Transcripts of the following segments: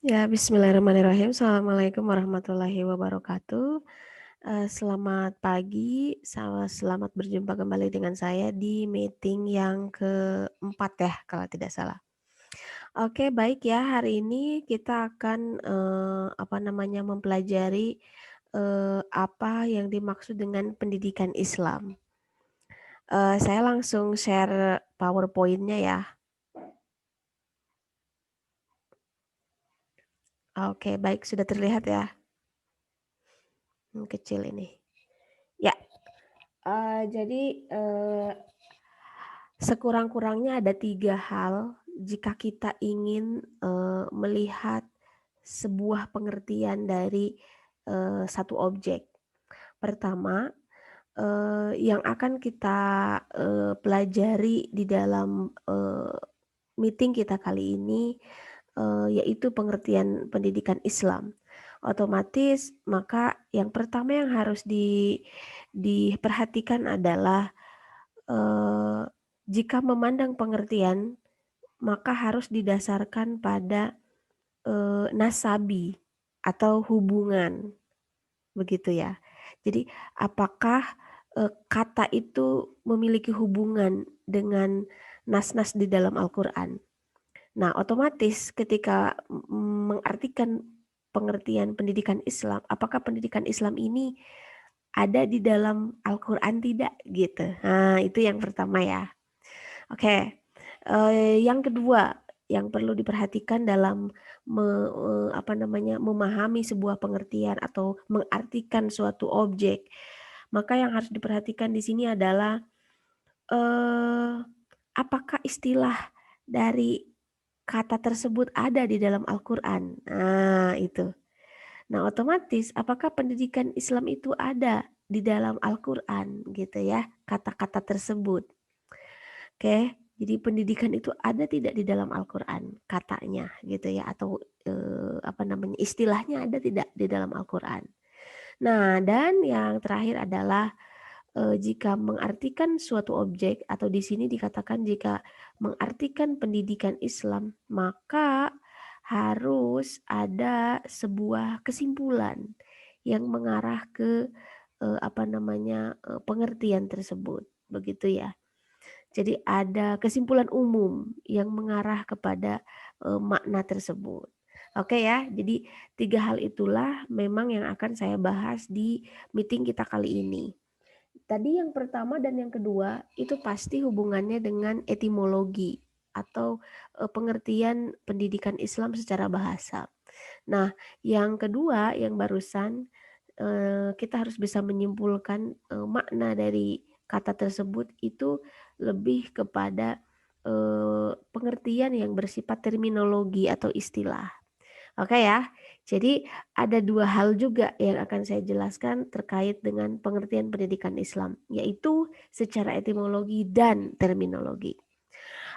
Ya, bismillahirrahmanirrahim. Assalamualaikum warahmatullahi wabarakatuh. Selamat pagi, selamat berjumpa kembali dengan saya di meeting yang keempat ya, kalau tidak salah. Oke, baik ya, hari ini kita akan, mempelajari, apa yang dimaksud dengan pendidikan Islam. Saya langsung share PowerPoint-nya ya. Oke, baik, sudah terlihat ya? Kecil ini. Ya, jadi, sekurang-kurangnya ada 3 hal jika kita ingin, melihat sebuah pengertian dari, satu objek. Pertama, yang akan kita, pelajari di dalam, meeting kita kali ini, yaitu pengertian pendidikan Islam. Otomatis maka yang pertama yang harus diperhatikan adalah, eee, jika memandang pengertian maka harus didasarkan pada, nasabi atau hubungan, begitu ya. Jadi apakah, kata itu memiliki hubungan dengan nas-nas di dalam Al-Qur'an. Nah, otomatis ketika, mengartikan pengertian pendidikan Islam, apakah pendidikan Islam ini ada di dalam Al-Qur'an tidak, gitu. Nah, itu yang pertama ya. Oke, yang kedua yang perlu diperhatikan dalam memahami sebuah pengertian atau mengartikan suatu objek, maka yang harus diperhatikan di sini adalah, eee, apakah istilah dari kata tersebut ada di dalam Al-Qur'an? Nah, itu. Nah, otomatis apakah pendidikan Islam itu ada di dalam Al-Qur'an gitu ya, kata-kata tersebut. Oke, jadi pendidikan itu ada tidak di dalam Al-Qur'an katanya gitu ya atau, istilahnya ada tidak di dalam Al-Qur'an. Nah, dan yang terakhir adalah, jika mengartikan suatu objek atau di sini dikatakan jika mengartikan pendidikan Islam, maka harus ada sebuah kesimpulan yang mengarah ke, pengertian tersebut, begitu ya. Jadi ada kesimpulan umum yang mengarah kepada, makna tersebut. Oke ya, jadi 3 hal itulah memang yang akan saya bahas di meeting kita kali ini. Tadi yang pertama dan yang kedua itu pasti hubungannya dengan etimologi atau, pengertian pendidikan Islam secara bahasa. Nah, yang kedua yang barusan, kita harus bisa menyimpulkan, makna dari kata tersebut itu lebih kepada, pengertian yang bersifat terminologi atau istilah. Oke ya, jadi ada 2 hal juga yang akan saya jelaskan terkait dengan pengertian pendidikan Islam, yaitu secara etimologi dan terminologi.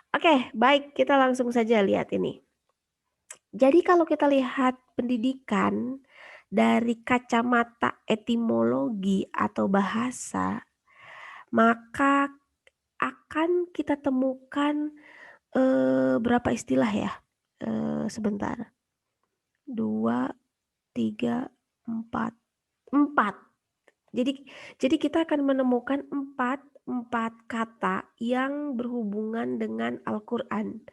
Oke, baik kita langsung saja lihat ini. Jadi kalau kita lihat pendidikan dari kacamata etimologi atau bahasa, maka akan kita temukan, berapa istilah ya? Sebentar, 2, 3, 4, 4. Jadi jadi kita akan menemukan empat kata yang berhubungan dengan Al-Qur'an.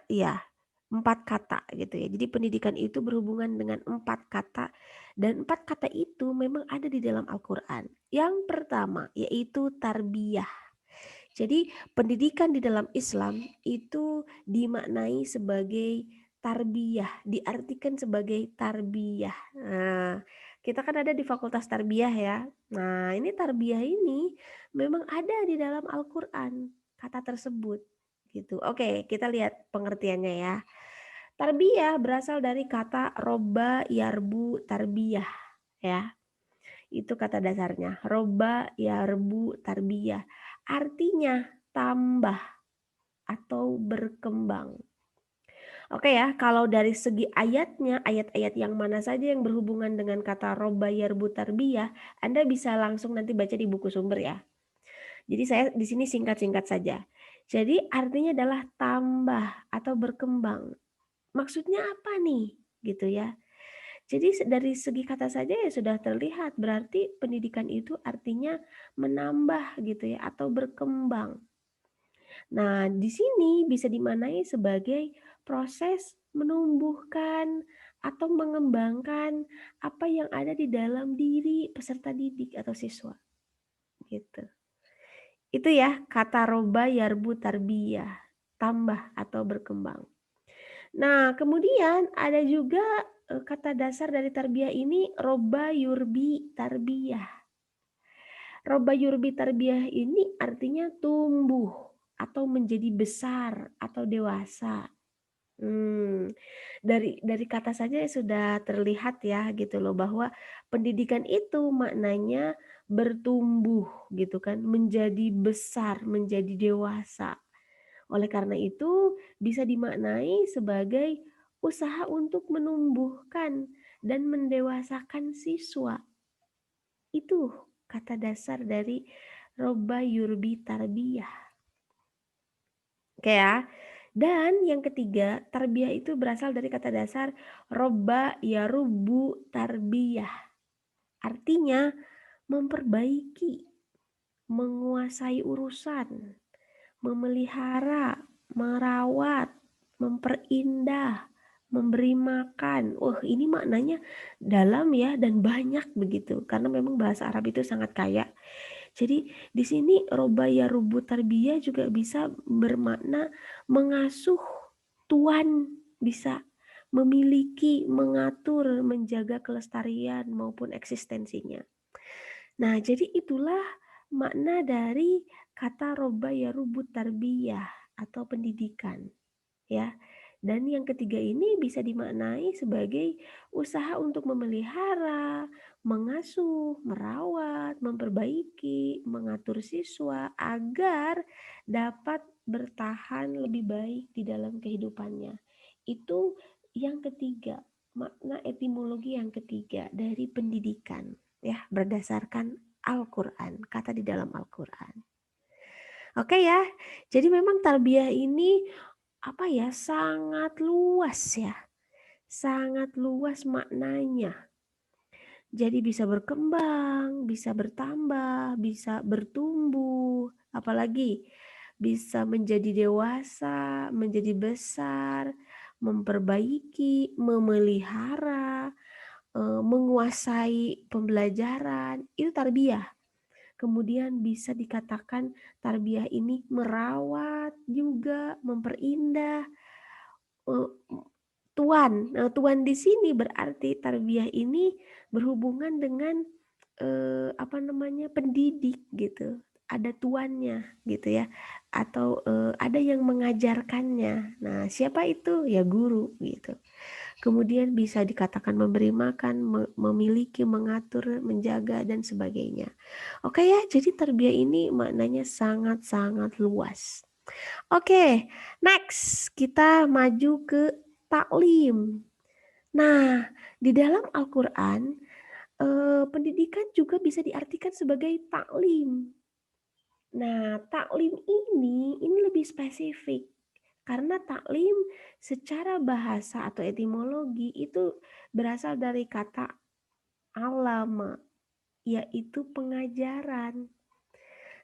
Iya, 4 kata gitu ya. Jadi pendidikan itu berhubungan dengan 4 kata dan 4 kata itu memang ada di dalam Al-Qur'an. Yang pertama yaitu tarbiyah. Jadi pendidikan di dalam Islam itu dimaknai sebagai tarbiyah, diartikan sebagai tarbiyah. Nah, kita kan ada di Fakultas Tarbiyah ya. Nah, ini tarbiyah ini memang ada di dalam Al-Qur'an, kata tersebut gitu. Oke, kita lihat pengertiannya ya. Tarbiyah berasal dari kata roba yarbu tarbiyah ya. Itu kata dasarnya. Roba yarbu tarbiyah. Artinya tambah atau berkembang. Oke ya, kalau dari segi ayatnya, ayat-ayat yang mana saja yang berhubungan dengan kata roba yarbu tarbiyah, Anda bisa langsung nanti baca di buku sumber ya. Jadi saya di sini singkat-singkat saja. Jadi artinya adalah tambah atau berkembang. Maksudnya apa nih? Gitu ya. Jadi dari segi kata saja ya sudah terlihat, berarti pendidikan itu artinya menambah gitu ya atau berkembang. Nah, di sini bisa dimaknai sebagai proses menumbuhkan atau mengembangkan apa yang ada di dalam diri peserta didik atau siswa gitu. Itu ya kata roba yarbu tarbiyah, tambah atau berkembang. Nah, kemudian ada juga kata dasar dari tarbiyah ini roba yurbi tarbiyah. Roba yurbi tarbiyah ini artinya tumbuh atau menjadi besar atau dewasa. Hmm, dari kata saja sudah terlihat ya gitu loh bahwa pendidikan itu maknanya bertumbuh gitu kan, menjadi besar, menjadi dewasa. Oleh karena itu bisa dimaknai sebagai usaha untuk menumbuhkan dan mendewasakan siswa. Itu kata dasar dari roba yurbi tarbiyah. Oke ya. Dan yang ketiga, tarbiyah itu berasal dari kata dasar roba yarubu tarbiyah. Artinya memperbaiki, menguasai urusan, memelihara, merawat, memperindah, memberi makan. Ini maknanya dalam ya dan banyak begitu. Karena memang bahasa Arab itu sangat kaya. Jadi di sini robaya rubu tarbiyah juga bisa bermakna mengasuh tuan, bisa memiliki, mengatur, menjaga kelestarian maupun eksistensinya. Nah, jadi itulah makna dari kata robaya rubu tarbiyah atau pendidikan, ya. Dan yang ketiga ini bisa dimaknai sebagai usaha untuk memelihara, mengasuh, merawat, memperbaiki, mengatur siswa agar dapat bertahan lebih baik di dalam kehidupannya. Itu yang ketiga, makna etimologi yang ketiga dari pendidikan, ya, berdasarkan Al-Quran, kata di dalam Al-Quran. Oke ya, jadi memang tarbiyah ini apa ya, sangat luas ya, sangat luas maknanya. Jadi bisa berkembang, bisa bertambah, bisa bertumbuh, apalagi bisa menjadi dewasa, menjadi besar, memperbaiki, memelihara, menguasai pembelajaran, itu tarbiyah. Kemudian bisa dikatakan tarbiyah ini merawat juga, memperindah, eee, tuan di sini berarti tarbiyah ini berhubungan dengan, pendidik gitu, ada tuannya gitu ya, atau, ada yang mengajarkannya. Nah, siapa itu? Ya guru gitu. Kemudian bisa dikatakan memberi makan, memiliki, mengatur, menjaga, dan sebagainya. Oke ya, jadi tarbiyah ini maknanya sangat-sangat luas. Oke, next kita maju ke taklim. Nah, di dalam Al-Quran, pendidikan juga bisa diartikan sebagai taklim. Nah, taklim ini lebih spesifik. Karena taklim secara bahasa atau etimologi itu berasal dari kata alama, yaitu pengajaran.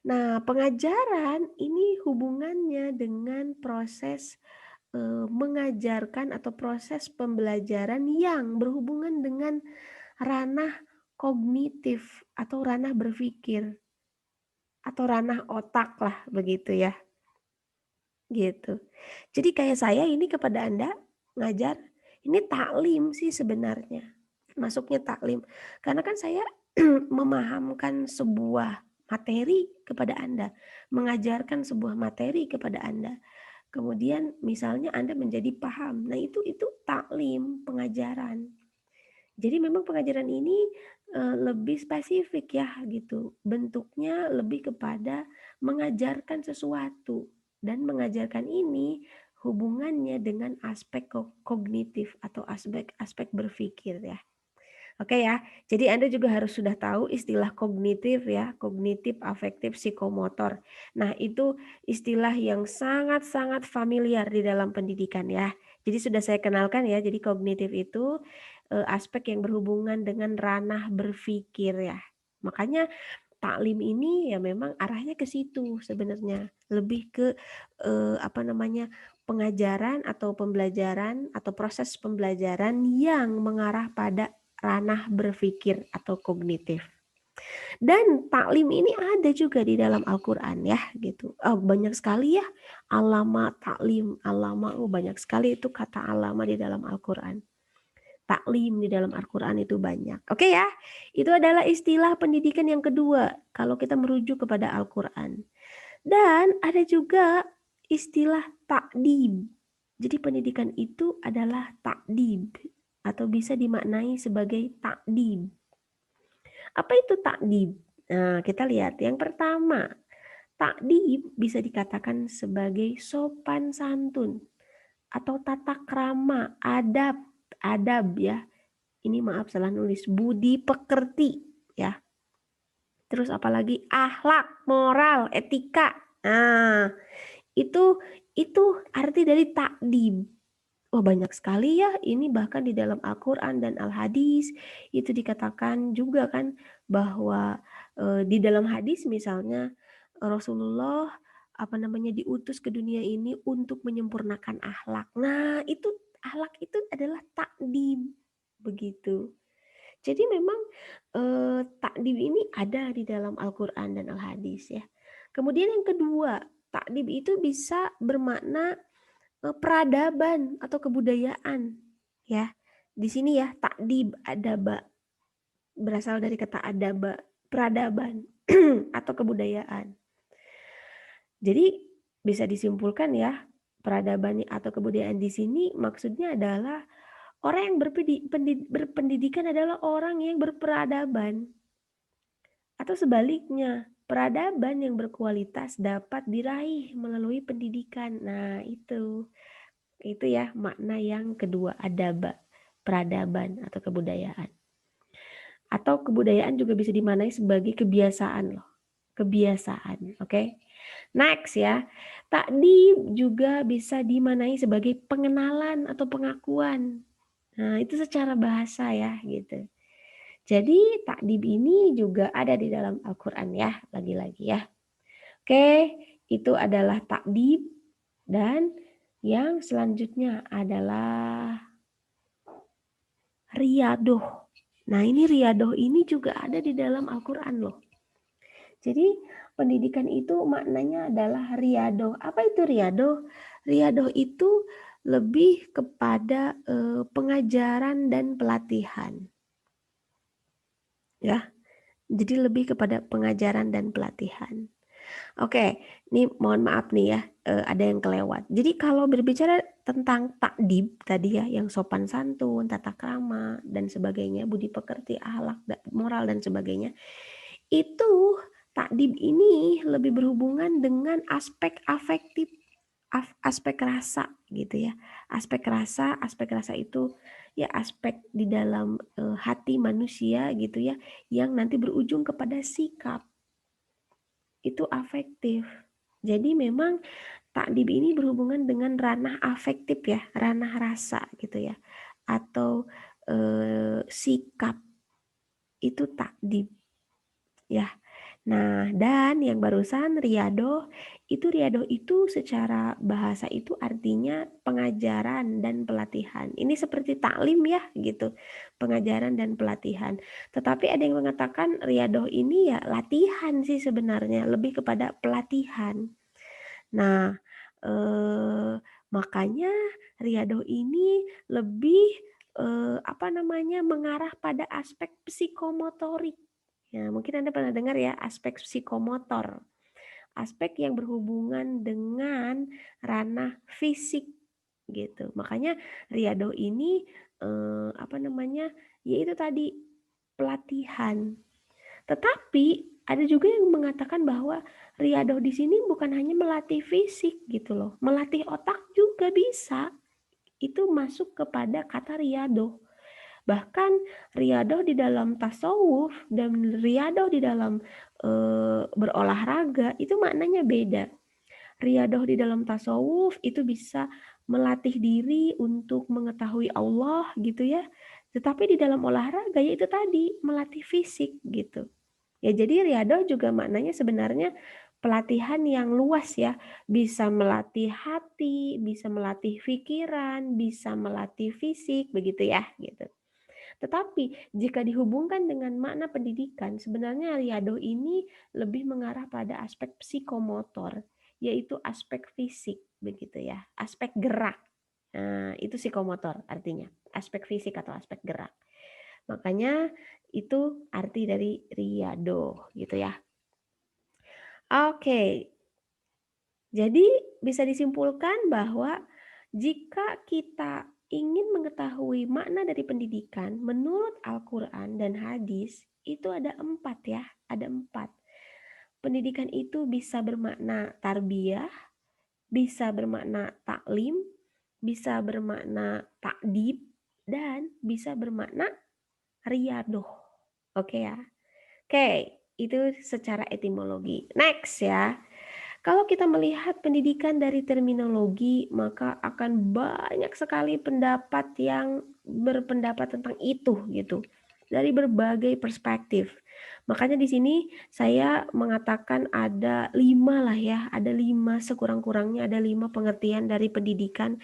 Nah, pengajaran ini hubungannya dengan proses mengajarkan atau proses pembelajaran yang berhubungan dengan ranah kognitif atau ranah berpikir atau ranah otak lah begitu ya. Gitu. Jadi kayak saya ini kepada Anda ngajar, ini taklim sih sebenarnya. Masuknya taklim. Karena kan saya memahamkan sebuah materi kepada Anda, mengajarkan sebuah materi kepada Anda. Kemudian misalnya Anda menjadi paham. Nah, itu taklim, pengajaran. Jadi memang pengajaran ini lebih spesifik ya gitu. Bentuknya lebih kepada mengajarkan sesuatu dan mengajarkan ini hubungannya dengan aspek kognitif atau aspek berpikir ya. Oke ya, jadi Anda juga harus sudah tahu istilah kognitif ya, kognitif, afektif, psikomotor. Nah, itu istilah yang sangat-sangat familiar di dalam pendidikan ya. Jadi sudah saya kenalkan ya, jadi kognitif itu aspek yang berhubungan dengan ranah berpikir ya. Makanya taklim ini ya memang arahnya ke situ sebenarnya, lebih ke apa namanya, pengajaran atau pembelajaran atau proses pembelajaran yang mengarah pada ranah berpikir atau kognitif. Dan taklim ini ada juga di dalam Al-Qur'an ya gitu. Banyak sekali ya alama taklim, alama banyak sekali itu kata alama di dalam Al-Qur'an. Taklim di dalam Al-Qur'an itu banyak. Oke ya, itu adalah istilah pendidikan yang kedua kalau kita merujuk kepada Al-Qur'an. Dan ada juga istilah takdib. Jadi pendidikan itu adalah takdib atau bisa dimaknai sebagai takdib. Apa itu takdib? Nah, kita lihat yang pertama, takdib bisa dikatakan sebagai sopan santun atau tata krama, adab, adab ya. Ini maaf salah nulis, budi pekerti ya. Terus apalagi akhlak, moral, etika. Nah, itu arti dari takdim. Oh, banyak sekali ya, ini bahkan di dalam Al-Quran dan Al-Hadis itu dikatakan juga kan bahwa di dalam hadis misalnya Rasulullah apa namanya diutus ke dunia ini untuk menyempurnakan akhlak. Nah, itu akhlak itu adalah takdim begitu. Jadi memang takdim ini ada di dalam Al-Quran dan Al-Hadis ya. Kemudian yang kedua, takdim itu bisa bermakna peradaban atau kebudayaan ya. Di sini ya takdib adaba berasal dari kata adaba, peradaban atau kebudayaan. Jadi bisa disimpulkan ya, peradaban atau kebudayaan di sini maksudnya adalah orang yang berpendidikan adalah orang yang berperadaban. Atau sebaliknya, peradaban yang berkualitas dapat diraih melalui pendidikan. Nah, itu ya makna yang kedua, adaba, peradaban atau kebudayaan. Atau kebudayaan juga bisa dimaknai sebagai kebiasaan loh. Kebiasaan, oke? Next ya. Takdim juga bisa dimaknai sebagai pengenalan atau pengakuan. Nah, itu secara bahasa ya gitu. Jadi takdim ini juga ada di dalam Al-Quran ya, lagi-lagi ya. Oke, itu adalah takdim dan yang selanjutnya adalah riyadoh. Nah ini riyadoh ini juga ada di dalam Al-Quran loh. Jadi pendidikan itu maknanya adalah riyadoh. Apa itu riyadoh? Riyadoh itu lebih kepada pengajaran dan pelatihan. Ya, jadi lebih kepada pengajaran dan pelatihan. Oke, ini mohon maaf nih ya, ada yang kelewat. Jadi kalau berbicara tentang takdib tadi ya, yang sopan santun, tata krama dan sebagainya, budi pekerti, akhlak, moral dan sebagainya, itu takdib ini lebih berhubungan dengan aspek afektif, aspek rasa gitu ya. Aspek rasa itu ya aspek di dalam hati manusia gitu ya, yang nanti berujung kepada sikap. Itu afektif. Jadi memang takdib ini berhubungan dengan ranah afektif ya, ranah rasa gitu ya. Atau sikap itu takdib ya. Nah, dan yang barusan riyadoh itu secara bahasa itu artinya pengajaran dan pelatihan. Ini seperti taklim ya gitu, pengajaran dan pelatihan. Tetapi ada yang mengatakan riyadoh ini ya latihan sih sebenarnya, lebih kepada pelatihan. Nah, makanya riyadoh ini lebih apa namanya mengarah pada aspek psikomotorik. Ya, mungkin Anda pernah dengar ya aspek psikomotor. Aspek yang berhubungan dengan ranah fisik gitu. Makanya riyadoh ini apa namanya? Yaitu tadi pelatihan. Tetapi ada juga yang mengatakan bahwa riyadoh di sini bukan hanya melatih fisik gitu loh. Melatih otak juga bisa. Itu masuk kepada kata riyadoh. Bahkan riyadoh di dalam tasawuf dan riyadoh di dalam berolahraga itu maknanya beda. Riyadoh di dalam tasawuf itu bisa melatih diri untuk mengetahui Allah gitu ya. Tetapi di dalam olahraga ya itu tadi melatih fisik gitu. Ya jadi riyadoh juga maknanya sebenarnya pelatihan yang luas ya. Bisa melatih hati, bisa melatih pikiran, bisa melatih fisik begitu ya gitu. Tetapi jika dihubungkan dengan makna pendidikan, sebenarnya riado ini lebih mengarah pada aspek psikomotor, yaitu aspek fisik begitu ya, aspek gerak. Nah, itu psikomotor artinya, aspek fisik atau aspek gerak. Makanya itu arti dari riado gitu ya. Oke. Jadi bisa disimpulkan bahwa jika kita ingin mengetahui makna dari pendidikan menurut Al-Quran dan hadis, itu ada 4 ya, ada 4. Pendidikan itu bisa bermakna tarbiyah, bisa bermakna taklim, bisa bermakna takdib, dan bisa bermakna riyadoh. Oke ya. Oke, itu secara etimologi. Next ya. Kalau kita melihat pendidikan dari terminologi, maka akan banyak sekali pendapat yang berpendapat tentang itu gitu. Dari berbagai perspektif. Makanya di sini saya mengatakan ada 5 lah ya, ada 5 sekurang-kurangnya ada 5 pengertian dari pendidikan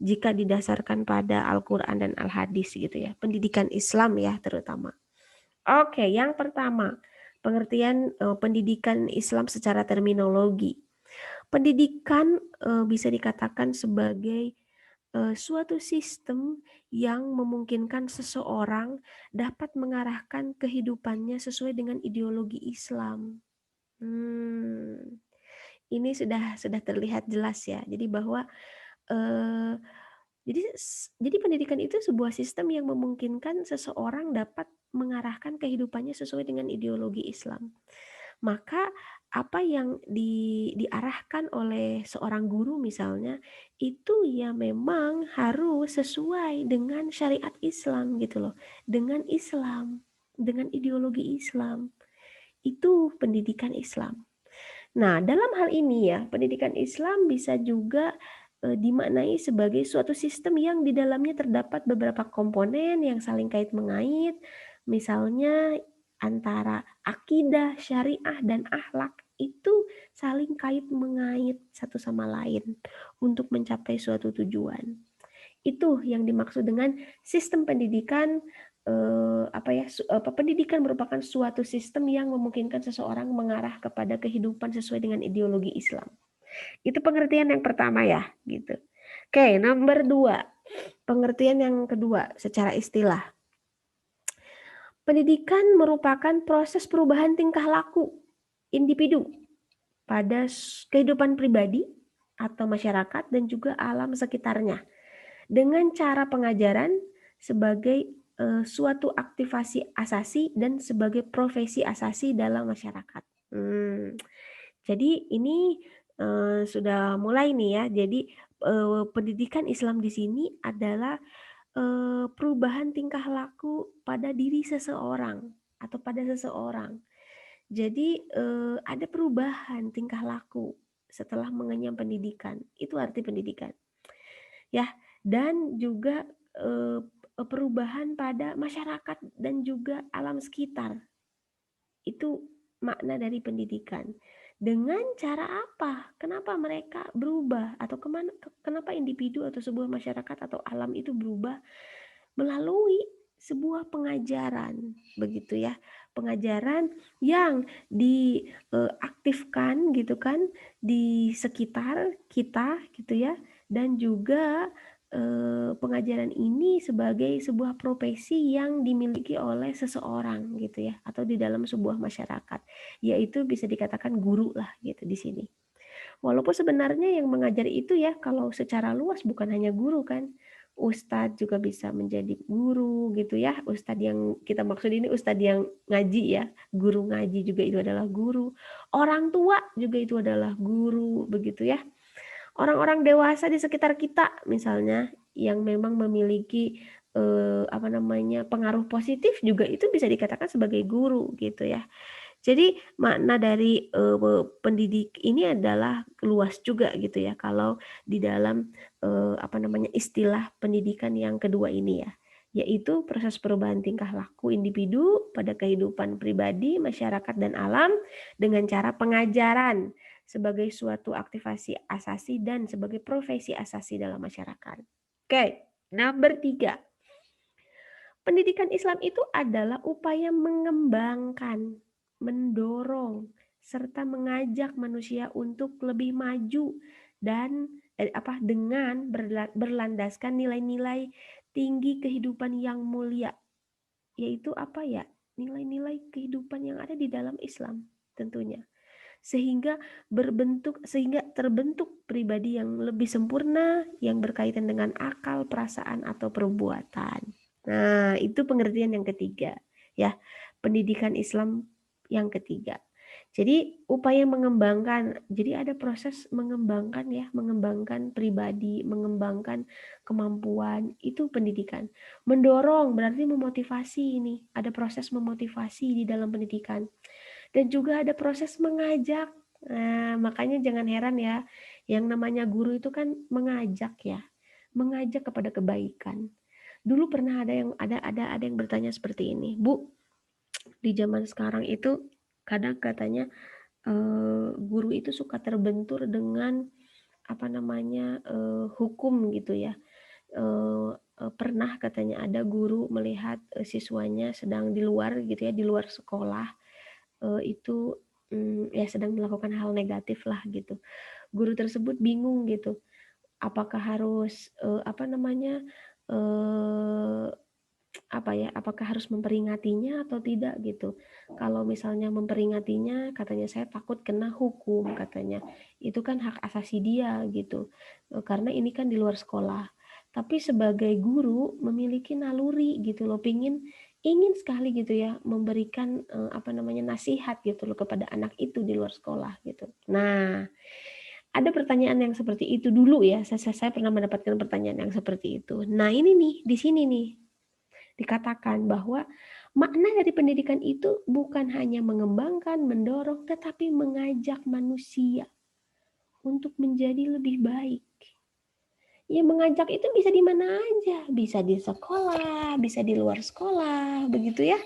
jika didasarkan pada Al-Quran dan Al-Hadis gitu ya. Pendidikan Islam ya terutama. Oke, yang pertama, pengertian pendidikan Islam secara terminologi. Pendidikan bisa dikatakan sebagai suatu sistem yang memungkinkan seseorang dapat mengarahkan kehidupannya sesuai dengan ideologi Islam. Ini sudah terlihat jelas ya. Jadi bahwa eh, jadi pendidikan itu sebuah sistem yang memungkinkan seseorang dapat mengarahkan kehidupannya sesuai dengan ideologi Islam. Maka apa yang diarahkan oleh seorang guru misalnya itu ya memang harus sesuai dengan syariat Islam gitu loh, dengan Islam, dengan ideologi Islam. Itu pendidikan Islam. Nah, dalam hal ini ya, pendidikan Islam bisa juga dimaknai sebagai suatu sistem yang di dalamnya terdapat beberapa komponen yang saling kait mengait, misalnya antara akidah, syariah, dan akhlak itu saling kait mengait satu sama lain untuk mencapai suatu tujuan. Itu yang dimaksud dengan sistem pendidikan pendidikan merupakan suatu sistem yang memungkinkan seseorang mengarah kepada kehidupan sesuai dengan ideologi Islam. Itu pengertian yang pertama ya, gitu. Oke, nomor 2. Pengertian yang kedua secara istilah. Pendidikan merupakan proses perubahan tingkah laku individu pada kehidupan pribadi atau masyarakat dan juga alam sekitarnya dengan cara pengajaran sebagai suatu aktivasi asasi dan sebagai profesi asasi dalam masyarakat. Jadi ini sudah mulai nih ya. Jadi pendidikan Islam di sini adalah perubahan tingkah laku pada diri seseorang atau pada seseorang. Jadi ada perubahan tingkah laku setelah mengenyam pendidikan. Itu arti pendidikan. Ya, dan juga perubahan pada masyarakat dan juga alam sekitar. Itu makna dari pendidikan. Dengan cara apa? Kenapa mereka berubah atau kenapa individu atau sebuah masyarakat atau alam itu berubah? Melalui sebuah pengajaran, begitu ya. Pengajaran yang diaktifkan gitu kan di sekitar kita gitu ya, dan juga pengajaran ini sebagai sebuah profesi yang dimiliki oleh seseorang gitu ya, atau di dalam sebuah masyarakat, yaitu bisa dikatakan guru lah gitu di sini. Walaupun sebenarnya yang mengajari itu ya kalau secara luas bukan hanya guru kan, ustadz juga bisa menjadi guru gitu ya. Ustadz yang kita maksud ini ustadz yang ngaji ya, guru ngaji juga itu adalah guru. Orang tua juga itu adalah guru begitu ya. Orang-orang dewasa di sekitar kita misalnya yang memang memiliki pengaruh positif juga itu bisa dikatakan sebagai guru gitu ya. Jadi makna dari pendidik ini adalah luas juga gitu ya kalau di dalam istilah pendidikan yang kedua ini ya, yaitu proses perubahan tingkah laku individu pada kehidupan pribadi, masyarakat dan alam dengan cara pengajaran sebagai suatu aktivasi asasi dan sebagai profesi asasi dalam masyarakat. Oke, number 3. Pendidikan Islam itu adalah upaya mengembangkan, mendorong, serta mengajak manusia untuk lebih maju dan dengan berlandaskan nilai-nilai tinggi kehidupan yang mulia, yaitu apa ya? Nilai-nilai kehidupan yang ada di dalam Islam tentunya. Sehingga terbentuk pribadi yang lebih sempurna yang berkaitan dengan akal, perasaan atau perbuatan. Nah, itu pengertian yang ketiga, ya. Pendidikan Islam yang ketiga. Jadi upaya mengembangkan, jadi ada proses mengembangkan ya, mengembangkan pribadi, mengembangkan kemampuan, itu pendidikan. Mendorong berarti memotivasi ini, ada proses memotivasi di dalam pendidikan. Dan juga ada proses mengajak. Nah, makanya jangan heran ya, yang namanya guru itu kan mengajak ya, mengajak kepada kebaikan. Dulu pernah ada yang bertanya seperti ini, Bu, di zaman sekarang itu kadang katanya guru itu suka terbentur dengan hukum gitu ya. Pernah katanya ada guru melihat siswanya sedang di luar gitu ya, di luar sekolah itu ya sedang melakukan hal negatif lah gitu. Guru tersebut bingung gitu, apakah harus apakah harus memperingatinya atau tidak gitu. Kalau misalnya memperingatinya, katanya saya takut kena hukum katanya. Itu kan hak asasi dia gitu. Karena ini kan di luar sekolah. Tapi sebagai guru memiliki naluri gitu loh, ingin sekali gitu ya memberikan nasihat gitu loh kepada anak itu di luar sekolah gitu. Nah, ada pertanyaan yang seperti itu dulu ya. Saya pernah mendapatkan pertanyaan yang seperti itu. Nah, ini nih di sini nih dikatakan bahwa makna dari pendidikan itu bukan hanya mengembangkan, mendorong, tetapi mengajak manusia untuk menjadi lebih baik. Ya mengajak itu bisa di mana aja, bisa di sekolah, bisa di luar sekolah, begitu ya.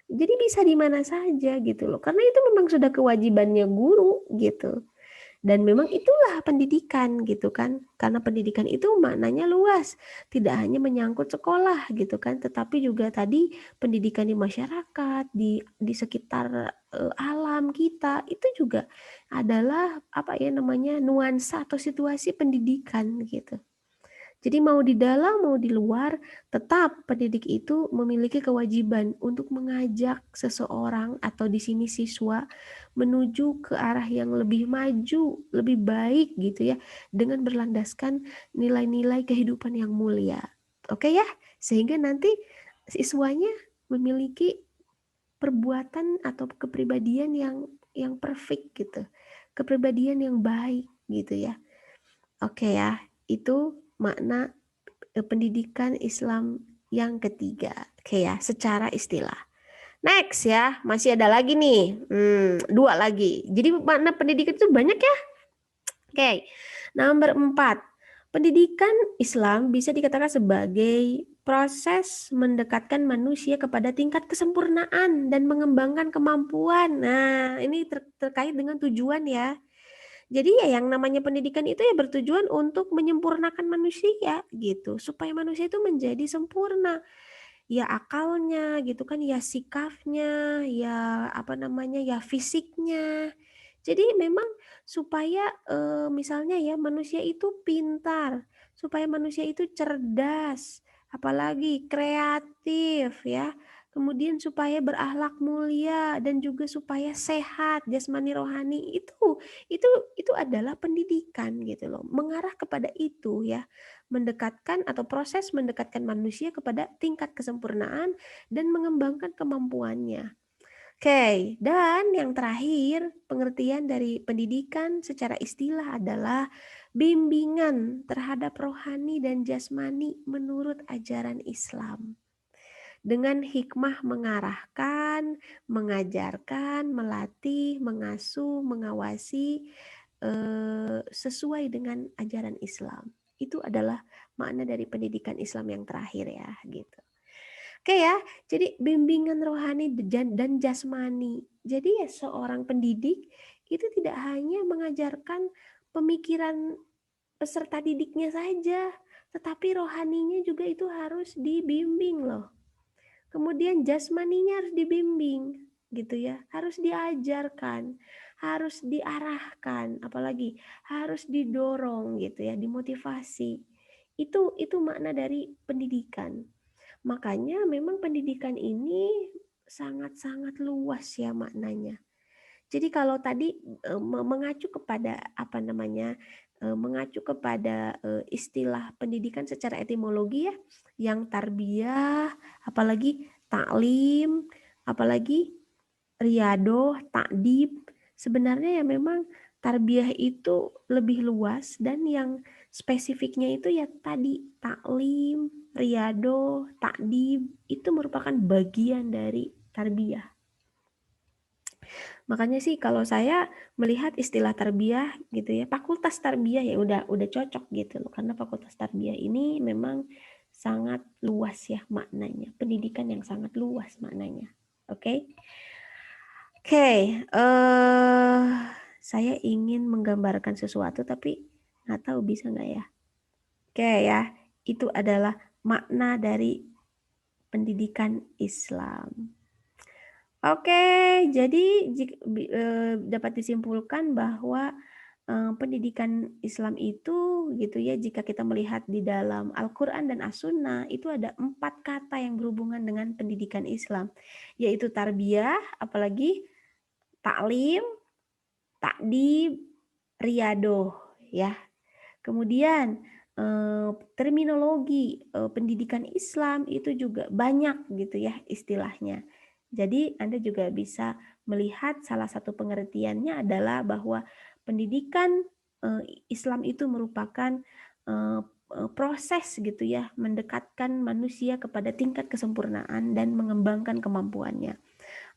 Jadi bisa di mana saja gitu loh, karena itu memang sudah kewajibannya guru gitu. Dan memang itulah pendidikan gitu kan, karena pendidikan itu maknanya luas, tidak hanya menyangkut sekolah gitu kan, tetapi juga tadi pendidikan di masyarakat, di sekitar alam kita itu juga adalah nuansa atau situasi pendidikan gitu. Jadi mau di dalam mau di luar, tetap pendidik itu memiliki kewajiban untuk mengajak seseorang atau di sini siswa menuju ke arah yang lebih maju, lebih baik gitu ya, dengan berlandaskan nilai-nilai kehidupan yang mulia. Oke ya? Sehingga nanti siswanya memiliki perbuatan atau kepribadian yang perfect gitu. Kepribadian yang baik gitu ya. Oke ya, itu makna pendidikan Islam yang ketiga. Oke ya, secara istilah. Next ya, masih ada lagi nih, 2 lagi. Jadi makna pendidikan itu banyak ya. Oke, nomor 4. Pendidikan Islam bisa dikatakan sebagai proses mendekatkan manusia kepada tingkat kesempurnaan dan mengembangkan kemampuan. Nah, ini terkait dengan tujuan ya. Jadi ya yang namanya pendidikan itu ya bertujuan untuk menyempurnakan manusia gitu, supaya manusia itu menjadi sempurna. Ya akalnya gitu kan, ya sikapnya, ya fisiknya. Jadi memang supaya misalnya ya manusia itu pintar, supaya manusia itu cerdas, apalagi kreatif ya. Kemudian supaya berakhlak mulia dan juga supaya sehat jasmani rohani itu adalah pendidikan gitu loh. Mengarah kepada itu ya. Mendekatkan atau proses mendekatkan manusia kepada tingkat kesempurnaan dan mengembangkan kemampuannya. Oke, dan yang terakhir, pengertian dari pendidikan secara istilah adalah bimbingan terhadap rohani dan jasmani menurut ajaran Islam. Dengan hikmah mengarahkan, mengajarkan, melatih, mengasuh, mengawasi sesuai dengan ajaran Islam. Itu adalah makna dari pendidikan Islam yang terakhir ya, gitu. Oke ya, jadi bimbingan rohani dan jasmani. Jadi ya seorang pendidik itu tidak hanya mengajarkan pemikiran peserta didiknya saja, tetapi rohaninya juga itu harus dibimbing loh. Kemudian jasmaninya harus dibimbing gitu ya, harus diajarkan, harus diarahkan, apalagi harus didorong gitu ya, dimotivasi. Itu makna dari pendidikan. Makanya memang pendidikan ini sangat-sangat luas ya maknanya. Jadi kalau tadi mengacu kepada apa namanya, mengacu kepada istilah pendidikan secara etimologi ya, yang tarbiyah, apalagi taklim, apalagi riadoh, takdib. Sebenarnya ya memang tarbiyah itu lebih luas dan yang spesifiknya itu ya tadi taklim, riadoh, takdib itu merupakan bagian dari tarbiyah. Makanya sih kalau saya melihat istilah tarbiyah gitu ya, fakultas tarbiyah ya udah cocok gitu loh. Karena fakultas tarbiyah ini memang sangat luas ya maknanya, pendidikan yang sangat luas maknanya. Oke. Oke, saya ingin menggambarkan sesuatu tapi nggak tahu bisa nggak ya. Oke ya, itu adalah makna dari pendidikan Islam. Oke, jadi dapat disimpulkan bahwa pendidikan Islam itu gitu ya, jika kita melihat di dalam Al-Quran dan As-Sunnah itu ada 4 kata yang berhubungan dengan pendidikan Islam, yaitu tarbiyah, apalagi taklim, takdib, riadoh ya. Kemudian terminologi pendidikan Islam itu juga banyak gitu ya istilahnya. Jadi Anda juga bisa melihat salah satu pengertiannya adalah bahwa pendidikan Islam itu merupakan proses gitu ya, mendekatkan manusia kepada tingkat kesempurnaan dan mengembangkan kemampuannya.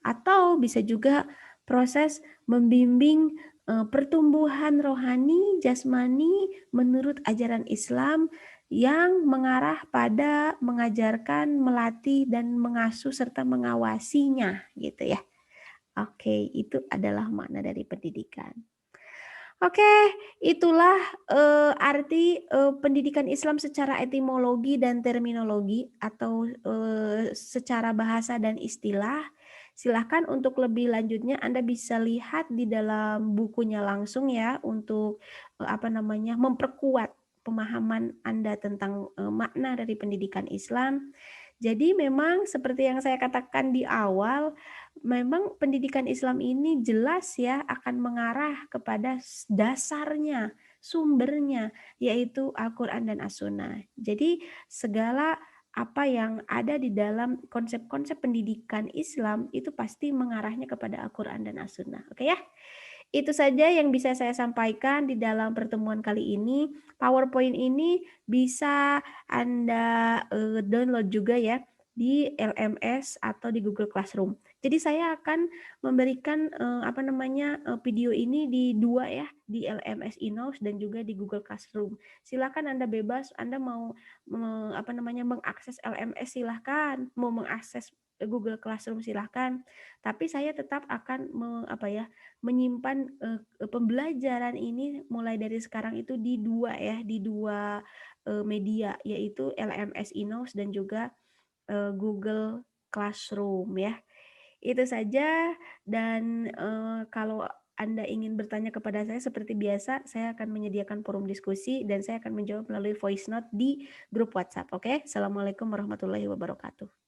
Atau bisa juga proses membimbing pertumbuhan rohani, jasmani menurut ajaran Islam yang mengarah pada mengajarkan, melatih dan mengasuh serta mengawasinya gitu ya. Oke, itu adalah makna dari pendidikan. Oke, itulah arti pendidikan Islam secara etimologi dan terminologi atau secara bahasa dan istilah. Silahkan untuk lebih lanjutnya Anda bisa lihat di dalam bukunya langsung ya untuk apa namanya memperkuat pemahaman Anda tentang makna dari pendidikan Islam. Jadi memang seperti yang saya katakan di awal, memang pendidikan Islam ini jelas ya akan mengarah kepada dasarnya, sumbernya, yaitu Al-Quran dan As-Sunnah. Jadi segala apa yang ada di dalam konsep-konsep pendidikan Islam itu pasti mengarahnya kepada Al-Quran dan As-Sunnah. Oke ya? Itu saja yang bisa saya sampaikan di dalam pertemuan kali ini. PowerPoint ini bisa Anda download juga ya di LMS atau di Google Classroom. Jadi saya akan memberikan video ini di dua ya, di LMS Inhouse dan juga di Google Classroom. Silakan Anda bebas, Anda mau mengakses LMS silahkan, mau mengakses Google Classroom silahkan. Tapi saya tetap akan menyimpan pembelajaran ini mulai dari sekarang itu di dua media, yaitu LMS Inhouse dan juga Google Classroom ya. Itu saja dan kalau Anda ingin bertanya kepada saya seperti biasa, saya akan menyediakan forum diskusi dan saya akan menjawab melalui voice note di grup WhatsApp. Oke? Assalamualaikum warahmatullahi wabarakatuh.